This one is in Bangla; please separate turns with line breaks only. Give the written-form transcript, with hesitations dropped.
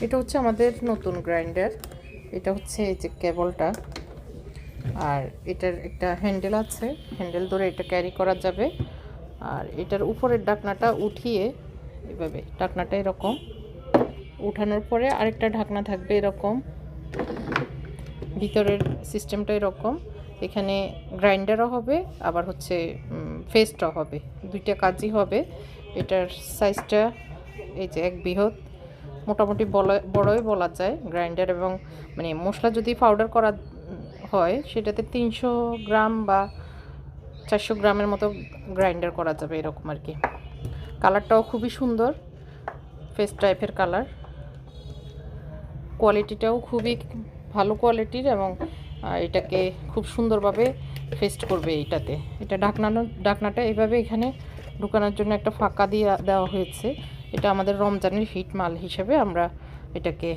এটা হচ্ছে আমাদের নতুন গ্রাইন্ডার। এটা হচ্ছে এই যে কেবলটা, আর এটার একটা হ্যান্ডেল আছে, হ্যান্ডেল ধরে এটা ক্যারি করা যাবে। আর এটার উপরের ঢাকনাটা উঠিয়ে এভাবে, ঢাকনাটা এরকম উঠানোর পরে আরেকটা ঢাকনা থাকবে এরকম, ভিতরের সিস্টেমটা এরকম। এখানে গ্রাইন্ডারও হবে, আবার হচ্ছে ফেস্টও হবে, দুইটা কাজই হবে। এটার সাইজটা এই যে এক বৃহৎ, মোটামুটি বড়ই বলা যায় গ্রাইন্ডার। এবং মানে মশলা যদি পাউডার করা হয় সেটাতে 300 গ্রাম বা 400 গ্রামের মতো গ্রাইন্ডার করা যাবে এরকম আর কি। কালারটাও খুবই সুন্দর, ফেস্ট টাইপের কালার। কোয়ালিটিটাও খুবই ভালো কোয়ালিটির, এবং এটাকে খুব সুন্দরভাবে ফেস্ট করবে এইটাতে। এটা ঢাকনাটা এভাবে এখানে ঢুকানোর জন্য একটা ফাঁকা দিয়ে দেওয়া হয়েছে। এটা আমাদের রমজানের হিট মাল হিসেবে আমরা এটাকে